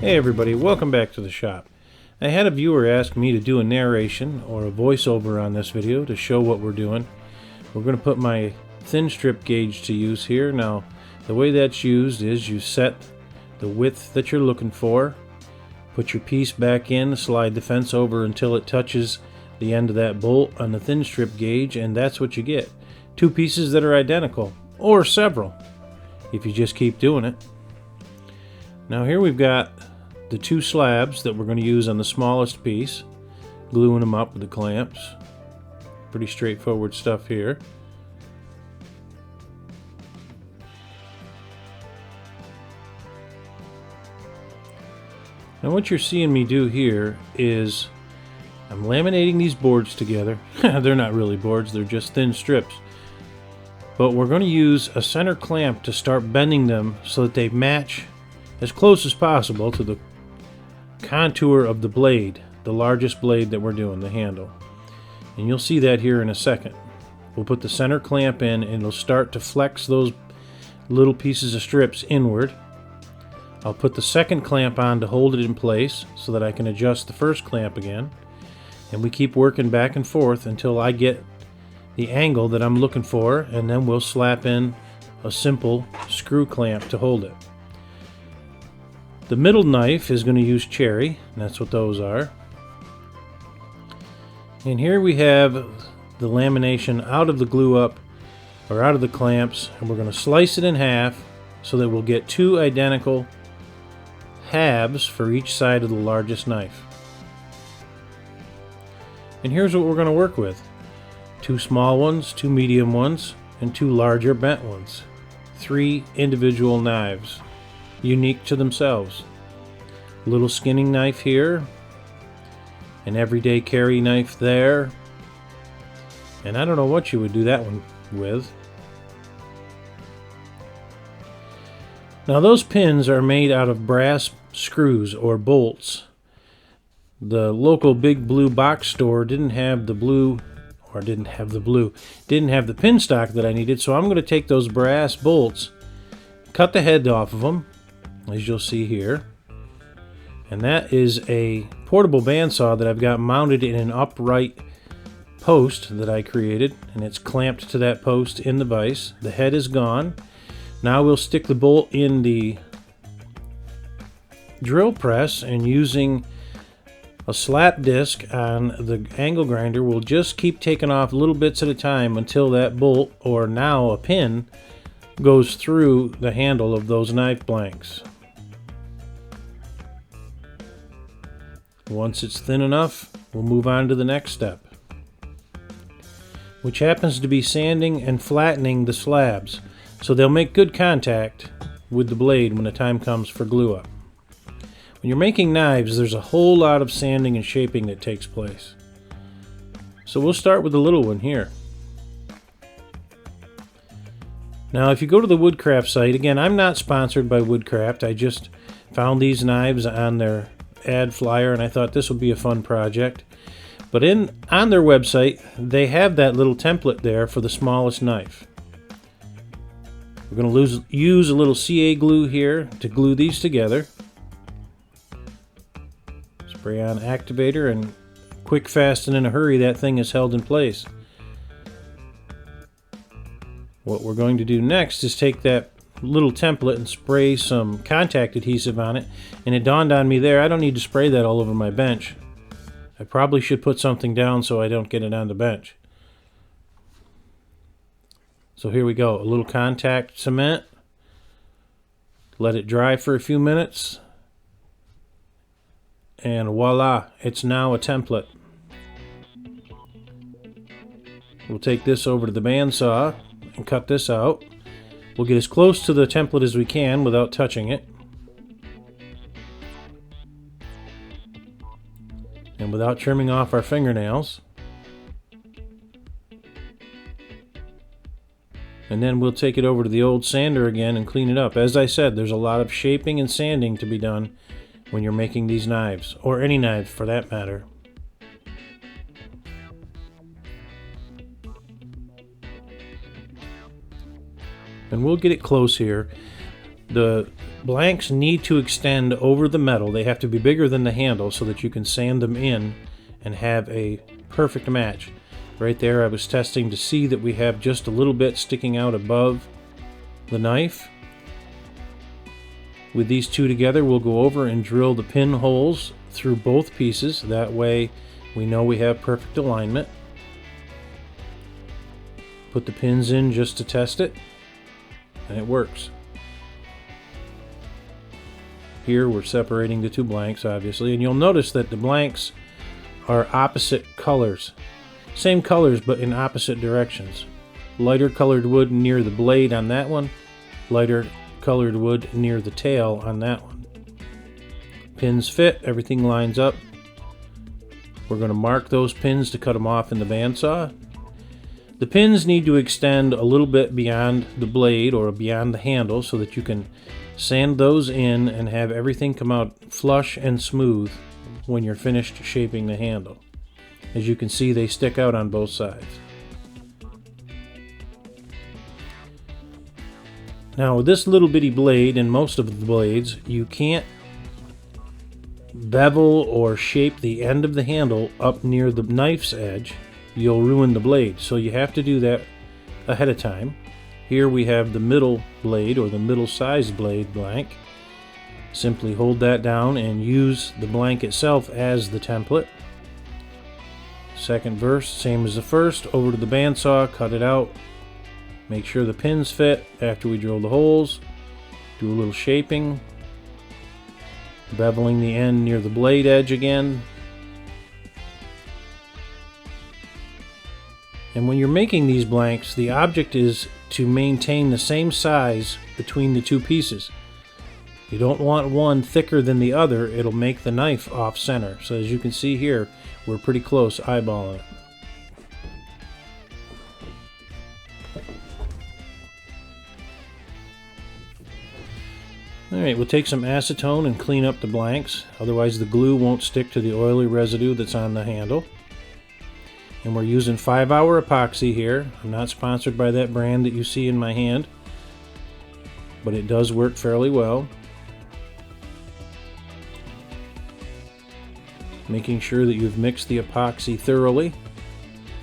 Hey everybody, welcome back to the shop. I had a viewer ask me to do a narration or a voiceover on this video to show what we're doing. We're going to put my thin strip gauge to use here. Now, the way that's used is you set the width that you're looking for, put your piece back in, slide the fence over until it touches the end of that bolt on the thin strip gauge, and that's what you get. Two pieces that are identical, or several, if you just keep doing it. Now here we've got the two slabs that we're going to use on the smallest piece, gluing them up with the clamps. Pretty straightforward stuff here. Now what you're seeing me do here is I'm laminating these boards together. They're not really boards, they're just thin strips. But we're going to use a center clamp to start bending them so that they match as close as possible to the contour of the blade, the largest blade that we're doing, the handle. And you'll see that here in a second. We'll put the center clamp in and it'll start to flex those little pieces of strips inward. I'll put the second clamp on to hold it in place so that I can adjust the first clamp again. And we keep working back and forth until I get the angle that I'm looking for, and then we'll slap in a simple screw clamp to hold it. The middle knife is going to use cherry, and that's what those are. And here we have the lamination out of the glue up, or out of the clamps, and we're going to slice it in half so that we'll get two identical halves for each side of the largest knife. And here's what we're going to work with. Two small ones, two medium ones, and two larger bent ones. Three individual knives, unique to themselves. A little skinning knife here, an everyday carry knife there, and I don't know what you would do that one with. Now those pins are made out of brass screws or bolts. The local Big Blue box store didn't have the pin stock that I needed, so I'm going to take those brass bolts, cut the head off of them, as you'll see here. And that is a portable bandsaw that I've got mounted in an upright post that I created, and it's clamped to that post in the vise. The head is gone. Now we'll stick the bolt in the drill press, and using a slap disc on the angle grinder, we'll just keep taking off little bits at a time until that bolt, or now a pin, goes through the handle of those knife blanks. Once it's thin enough, we'll move on to the next step, which happens to be sanding and flattening the slabs so they'll make good contact with the blade when the time comes for glue up. When you're making knives, there's a whole lot of sanding and shaping that takes place. So we'll start with the little one here. Now if you go to the woodcraft site, again, I'm not sponsored by Woodcraft, I just found these knives on their ad flyer and I thought this would be a fun project. But on their website, they have that little template there for the smallest knife. We're going to use a little CA glue here to glue these together. Spray on activator, and quick, fast, and in a hurry, that thing is held in place. What we're going to do next is take that little template and spray some contact adhesive on it, and it dawned on me there, I don't need to spray that all over my bench. I probably should put something down so I don't get it on the bench. So here we go, a little contact cement, let it dry for a few minutes, and voila, it's now a template. We'll take this over to the bandsaw and cut this out. We'll get as close to the template as we can without touching it, and without trimming off our fingernails. And then we'll take it over to the old sander again and clean it up. As I said, there's a lot of shaping and sanding to be done when you're making these knives, or any knife for that matter. And we'll get it close here. The blanks need to extend over the metal. They have to be bigger than the handle so that you can sand them in and have a perfect match. Right there I was testing to see that we have just a little bit sticking out above the knife. With these two together, we'll go over and drill the pin holes through both pieces. That way we know we have perfect alignment. Put the pins in just to test it, and it works. Here we're separating the two blanks, obviously, and you'll notice that the blanks are opposite colors. Same colors, but in opposite directions. Lighter colored wood near the blade on that one, lighter colored wood near the tail on that one. Pins fit, everything lines up. We're going to mark those pins to cut them off in the bandsaw. The pins need to extend a little bit beyond the blade or beyond the handle so that you can sand those in and have everything come out flush and smooth when you're finished shaping the handle. As you can see, they stick out on both sides. Now with this little bitty blade and most of the blades, you can't bevel or shape the end of the handle up near the knife's edge. You'll ruin the blade, so you have to do that ahead of time. Here we have the middle blade or the middle sized blade blank. Simply hold that down and use the blank itself as the template. Second verse, same as the first, over to the bandsaw, cut it out. Make sure the pins fit after we drill the holes. Do a little shaping. Beveling the end near the blade edge again. And when you're making these blanks, the object is to maintain the same size between the two pieces. You don't want one thicker than the other, it'll make the knife off center. So as you can see here, we're pretty close eyeballing it. Alright, we'll take some acetone and clean up the blanks, otherwise the glue won't stick to the oily residue that's on the handle. And we're using 5-hour epoxy here. I'm not sponsored by that brand that you see in my hand, but it does work fairly well. Making sure that you've mixed the epoxy thoroughly.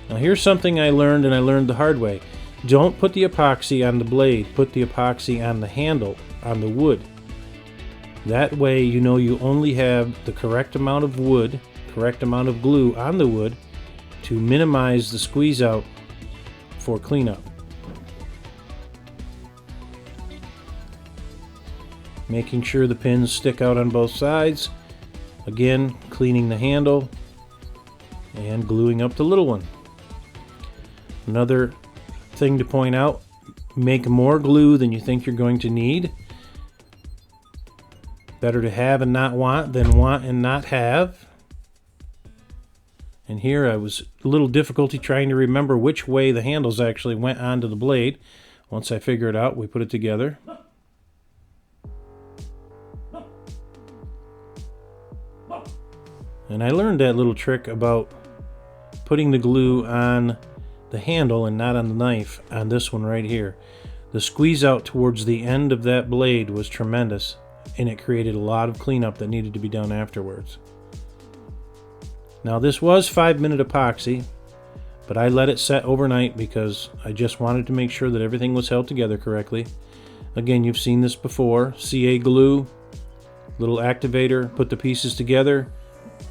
Now here's something I learned, and I learned the hard way. Don't put the epoxy on the blade, put the epoxy on the handle, on the wood. That way you know you only have the correct amount of wood, correct amount of glue on the wood to minimize the squeeze out for cleanup. Making sure the pins stick out on both sides. Again, cleaning the handle and gluing up the little one. Another thing to point out, make more glue than you think you're going to need. Better to have and not want than want and not have. And here I was a little difficulty trying to remember which way the handles actually went onto the blade. Once I figure it out, we put it together. And I learned that little trick about putting the glue on the handle and not on the knife on this one right here. The squeeze out towards the end of that blade was tremendous, and it created a lot of cleanup that needed to be done afterwards. Now this was 5-minute epoxy, but I let it set overnight because I just wanted to make sure that everything was held together correctly. Again, you've seen this before. CA glue, little activator, put the pieces together.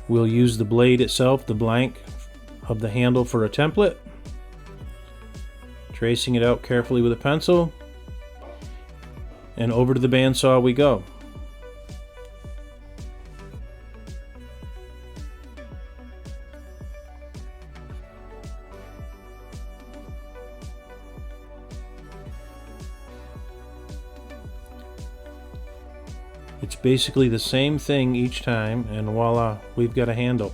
We'll use the blade itself, the blank of the handle, for a template. Tracing it out carefully with a pencil. And over to the bandsaw we go. It's basically the same thing each time, and voila, we've got a handle.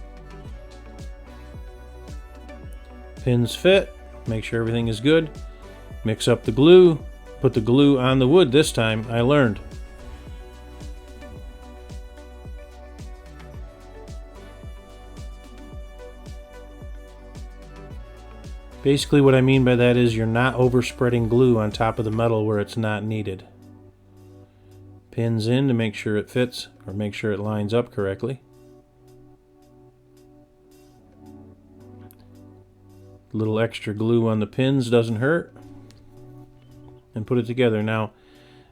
Pins fit, make sure everything is good. Mix up the glue, put the glue on the wood this time, I learned. Basically what I mean by that is you're not overspreading glue on top of the metal where it's not needed. pins in to make sure it fits, or make sure it lines up correctly. A little extra glue on the pins doesn't hurt. And put it together. Now,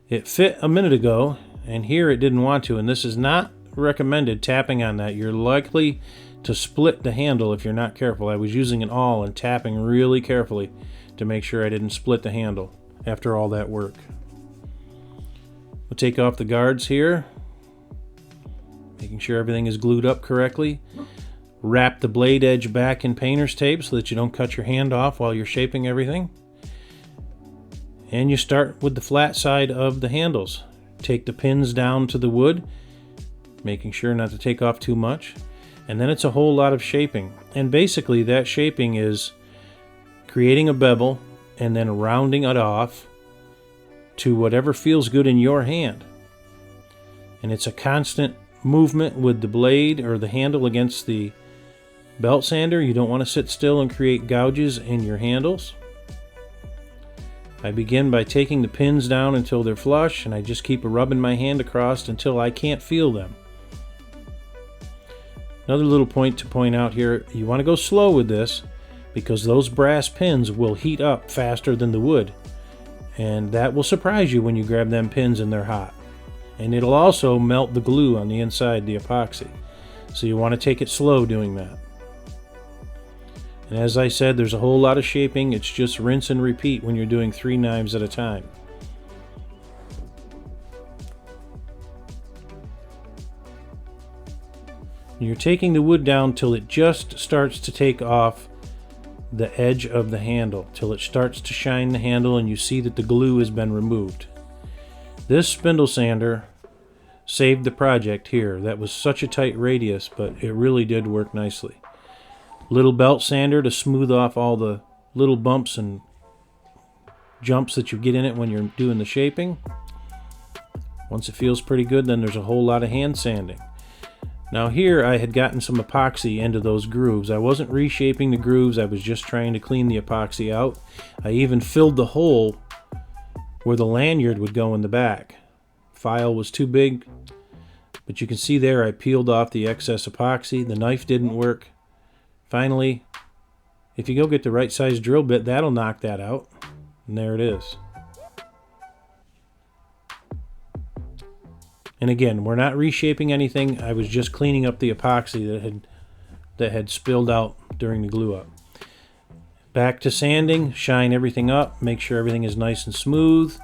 it fit a minute ago, and here it didn't want to, and this is not recommended tapping on that. You're likely to split the handle if you're not careful. I was using an awl and tapping really carefully to make sure I didn't split the handle after all that work. We'll take off the guards here, making sure everything is glued up correctly. Wrap the blade edge back in painter's tape so that you don't cut your hand off while you're shaping everything. And you start with the flat side of the handles. Take the pins down to the wood, making sure not to take off too much. And then it's a whole lot of shaping. And basically that shaping is creating a bevel and then rounding it off to whatever feels good in your hand. And it's a constant movement with the blade or the handle against the belt sander. You don't want to sit still and create gouges in your handles. I begin by taking the pins down until they're flush, and I just keep rubbing my hand across until I can't feel them. Another little point to point out here, you want to go slow with this because those brass pins will heat up faster than the wood, and that will surprise you when you grab them pins and they're hot. And it'll also melt the glue on the inside, the epoxy. So you want to take it slow doing that. And as I said, there's a whole lot of shaping. It's just rinse and repeat when you're doing 3 knives at a time. You're taking the wood down till it just starts to take off the edge of the handle, till it starts to shine the handle and you see that the glue has been removed. This spindle sander saved the project here. That was such a tight radius, but it really did work nicely. Little belt sander to smooth off all the little bumps and jumps that you get in it when you're doing the shaping. Once it feels pretty good, then there's a whole lot of hand sanding. Now here I had gotten some epoxy into those grooves. I wasn't reshaping the grooves, I was just trying to clean the epoxy out. I even filled the hole where the lanyard would go in the back. File was too big, but you can see there I peeled off the excess epoxy. The knife didn't work. Finally, if you go get the right size drill bit, that'll knock that out. And there it is. And again, we're not reshaping anything. I was just cleaning up the epoxy that had spilled out during the glue up. Back to sanding, shine everything up, make sure everything is nice and smooth.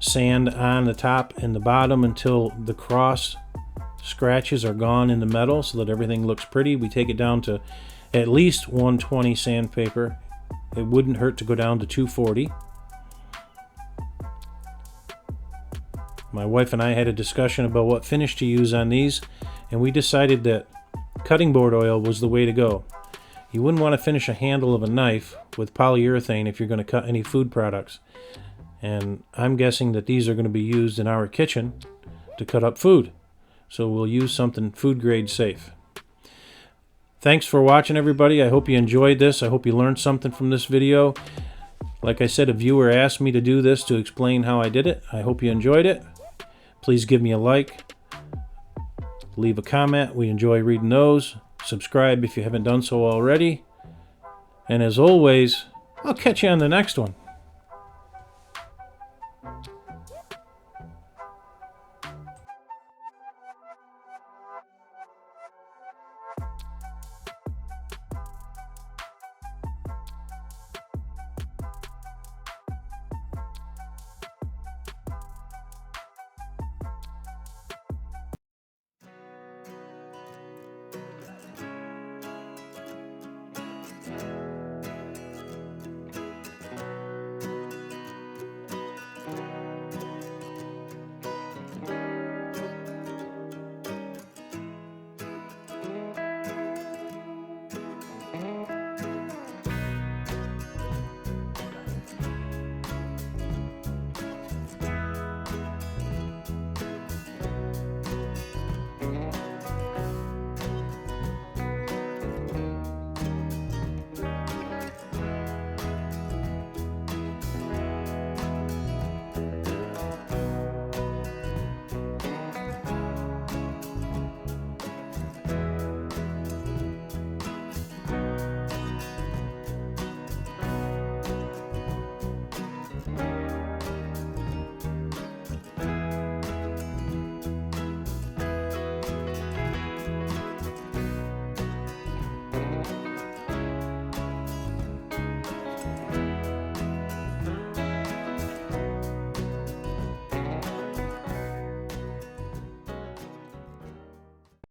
Sand on the top and the bottom until the cross scratches are gone in the metal so that everything looks pretty. We take it down to at least 120 sandpaper. It wouldn't hurt to go down to 240. My wife and I had a discussion about what finish to use on these, and we decided that cutting board oil was the way to go. You wouldn't want to finish a handle of a knife with polyurethane if you're going to cut any food products. And I'm guessing that these are going to be used in our kitchen to cut up food. So we'll use something food grade safe. Thanks for watching, everybody. I hope you enjoyed this. I hope you learned something from this video. Like I said, a viewer asked me to do this to explain how I did it. I hope you enjoyed it. Please give me a like. Leave a comment. We enjoy reading those. Subscribe if you haven't done so already. And as always, I'll catch you on the next one.